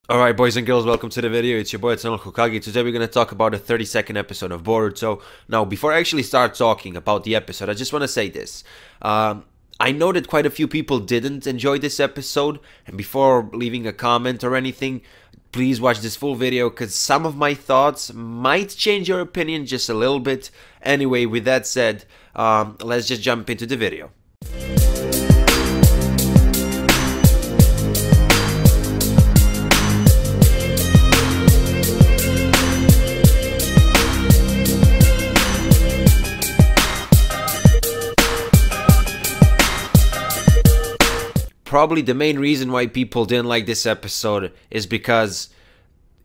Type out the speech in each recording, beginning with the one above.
Alright, boys and girls, welcome to the video. It's your boy Hokage. Today we're going to talk about a 30-second episode of Boruto. Now, before I actually start talking about the episode, I just want to say this. I know that quite a few people didn't enjoy this episode, and before leaving a comment or anything, please watch this full video, because some of my thoughts might change your opinion just a little bit. Anyway, with that said, let's just jump into the video. Probably the main reason why people didn't like this episode is because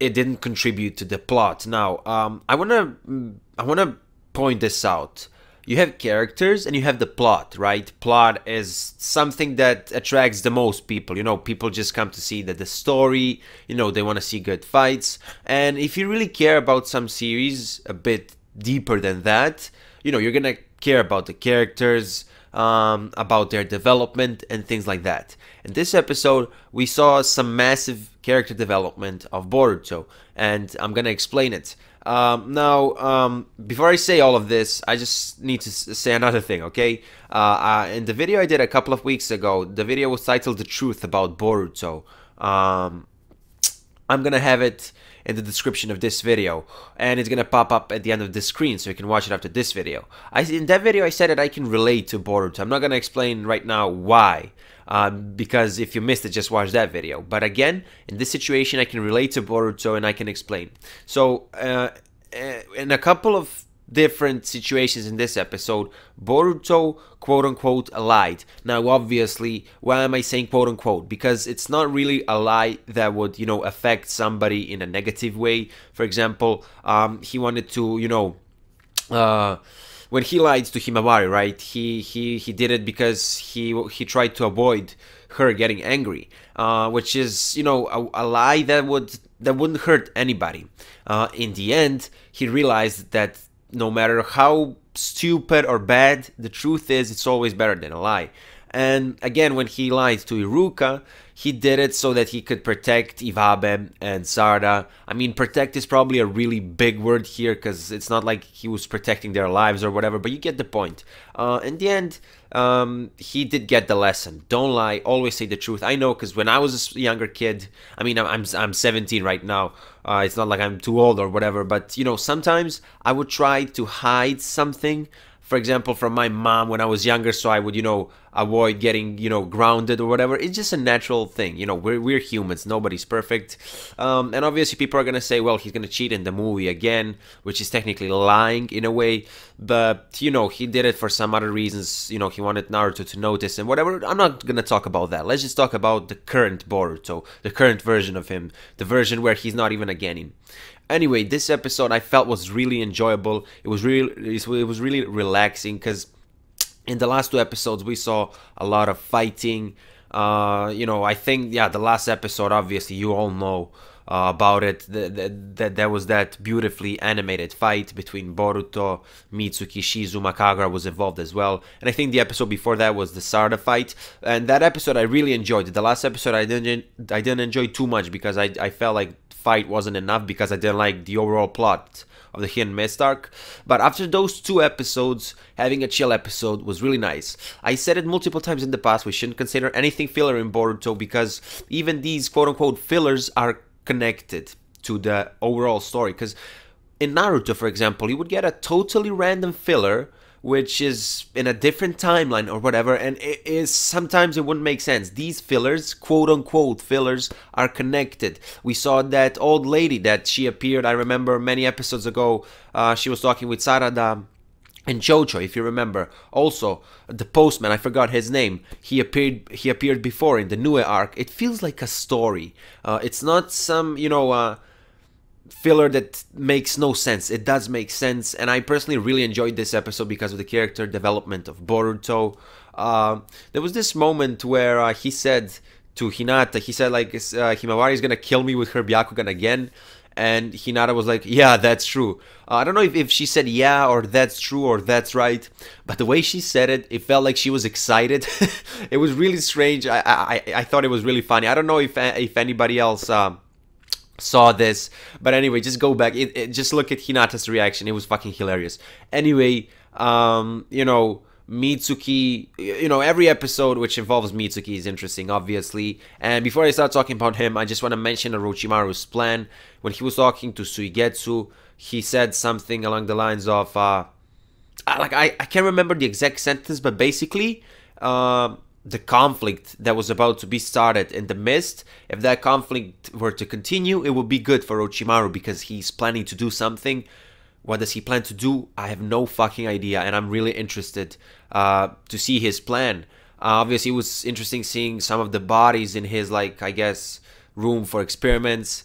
it didn't contribute to the plot. Now, I wanna point this out. You have characters and you have the plot, right? Plot is something that attracts the most people. You know, people just come to see the story. You know, they want to see good fights. And if you really care about some series a bit deeper than that, you know, you're gonna care about the characters, about their development and things like that. In this episode, we saw some massive character development of Boruto, and I'm gonna explain it. Before I say all of this, I just need to say another thing, okay? In the video I did a couple of weeks ago, the video was titled "The Truth About Boruto." I'm gonna have it in the description of this video, and it's gonna pop up at the end of the screen, so you can watch it after this video. In that video I said that I can relate to Boruto. I'm not gonna explain right now why, because if you missed it, just watch that video. But again, in this situation I can relate to Boruto and I can explain. So in a couple of different situations in this episode, Boruto quote-unquote lied. Now obviously, why am I saying quote-unquote? Because it's not really a lie that would, you know, affect somebody in a negative way. For example, he wanted to, you know, when he lied to Himawari, right? He did it because he tried to avoid her getting angry, which is, you know, a lie that wouldn't hurt anybody. In the end, he realized that no matter how stupid or bad, the truth is it's always better than a lie. And again, when he lied to Iruka, he did it so that he could protect Iwabe and Sarada. I mean, protect is probably a really big word here, because it's not like he was protecting their lives or whatever, but you get the point. In the end, he did get the lesson. Don't lie, always say the truth. I know, because when I was a younger kid, I mean, I'm 17 right now. It's not like I'm too old or whatever, but, you know, sometimes I would try to hide something, for example, from my mom when I was younger, so I would, you know, avoid getting, you know, grounded or whatever. It's just a natural thing. You know, we're humans. Nobody's perfect. And obviously people are going to say, well, he's going to cheat in the movie again, which is technically lying in a way. But, you know, he did it for some other reasons. You know, he wanted Naruto to notice and whatever. I'm not going to talk about that. Let's just talk about the current Boruto, the current version of him, the version where he's not even a genin. Anyway, this episode I felt was really enjoyable. It was really relaxing, because in the last two episodes we saw a lot of fighting. You know, I think, yeah, the last episode, obviously you all know about it. There was that beautifully animated fight between Boruto, Mitsuki, Shizuma, Kagura was involved as well. And I think the episode before that was the Sarada fight. And that episode I really enjoyed. The last episode I didn't enjoy too much, because I felt like fight wasn't enough, because I didn't like the overall plot of the Hidden Mist arc. But after those two episodes, having a chill episode was really nice. I said it multiple times in the past, we shouldn't consider anything filler in Boruto, because even these quote-unquote fillers are connected to the overall story. Because in Naruto, for example, you would get a totally random filler which is in a different timeline or whatever, and sometimes it wouldn't make sense. These fillers, quote-unquote fillers, are connected. We saw that old lady that she appeared, I remember many episodes ago, she was talking with Sarada and Jojo, if you remember. Also, the postman, I forgot his name, he appeared before in the Nue arc. It feels like a story. It's not some, you know, filler that makes no sense. It does make sense, and I personally really enjoyed this episode because of the character development of Boruto. There was this moment where he said to Hinata, he said like, Himawari is gonna kill me with her Byakugan again, and Hinata was like, yeah, that's true. I don't know if she said yeah, or that's true, or that's right, but the way she said it, it felt like she was excited. It was really strange. I thought it was really funny. I don't know if anybody else saw this. But anyway, just go back, just look at Hinata's reaction. It was fucking hilarious. Anyway, you know, Mitsuki, you know, every episode which involves Mitsuki is interesting, obviously. And before I start talking about him, I just want to mention Orochimaru's plan. When he was talking to Suigetsu, he said something along the lines of I can't remember the exact sentence, but basically the conflict that was about to be started in the mist, if that conflict were to continue, it would be good for Orochimaru because he's planning to do something. What does he plan to do? I have no fucking idea, and I'm really interested to see his plan. Obviously, it was interesting seeing some of the bodies in his, like, I guess, room for experiments.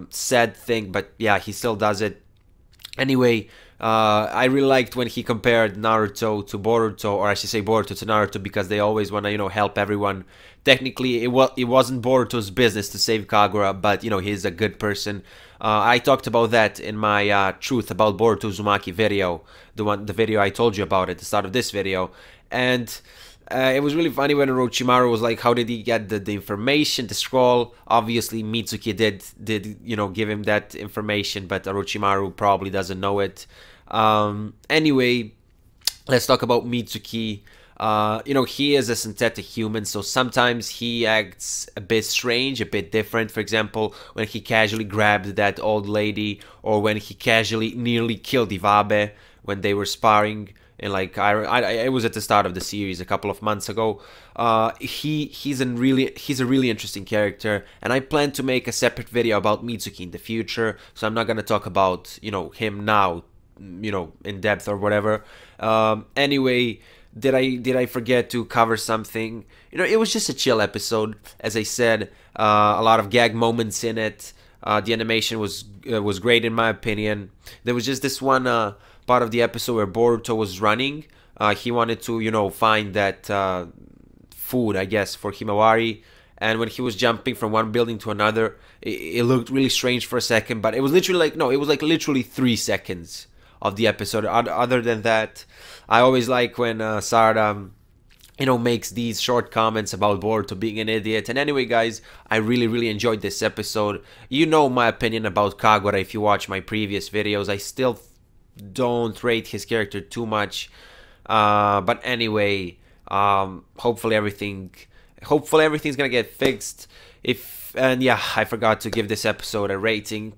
Sad thing, but yeah, he still does it. Anyway, I really liked when he compared Naruto to Boruto, or I should say Boruto to Naruto, because they always want to, you know, help everyone. Technically, it wasn't Boruto's business to save Kagura, but, you know, he's a good person. I talked about that in my Truth About Boruto Uzumaki video, the video I told you about at the start of this video, and it was really funny when Orochimaru was like, how did he get the information, the scroll? Obviously, Mitsuki did, you know, give him that information, but Orochimaru probably doesn't know it. Anyway, let's talk about Mitsuki. You know, he is a synthetic human, so sometimes he acts a bit strange, a bit different. For example, when he casually grabbed that old lady, or when he casually nearly killed Iwabe when they were sparring. And like it was at the start of the series a couple of months ago. He's a really interesting character, and I plan to make a separate video about Mitsuki in the future. So I'm not gonna talk about, you know, him now, you know, in depth or whatever. Anyway, did I forget to cover something? You know, it was just a chill episode, as I said. A lot of gag moments in it. The animation was great in my opinion. There was just this one part of the episode where Boruto was running. He wanted to, you know, find that food, I guess, for Himawari. And when he was jumping from one building to another, it looked really strange for a second. But it was literally like, no, it was like literally 3 seconds of the episode. Other than that, I always like when Sarada, you know, makes these short comments about Boruto being an idiot. And anyway, guys, I really enjoyed this episode. You know my opinion about Kagura if you watch my previous videos. I still don't rate his character too much. But anyway, hopefully everything's gonna get fixed. And yeah, I forgot to give this episode a rating.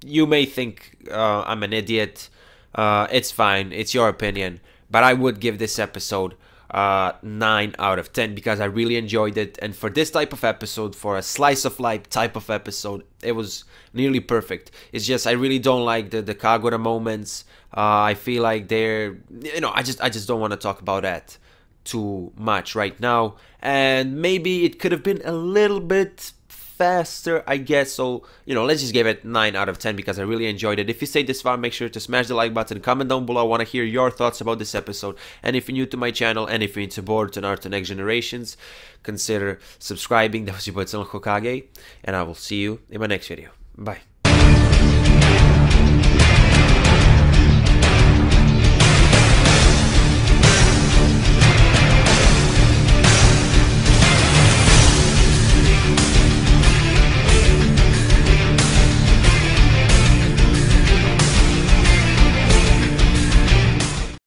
You may think I'm an idiot. It's fine. It's your opinion. But I would give this episode 9 out of 10 because I really enjoyed it. And for this type of episode, for a slice of life type of episode, it was nearly perfect. It's just I really don't like the Kagura moments. I feel like they're, you know, I just don't want to talk about that too much right now. And maybe it could have been a little bit faster, I guess. So, you know, let's just give it 9 out of 10 because I really enjoyed it. If you stayed this far, make sure to smash the like button, comment down below. I want to hear your thoughts about this episode. And if you're new to my channel and if you're into Boruto, Naruto, Next Generations, consider subscribing. That was your boy Hokage, and I will see you in my next video. Bye.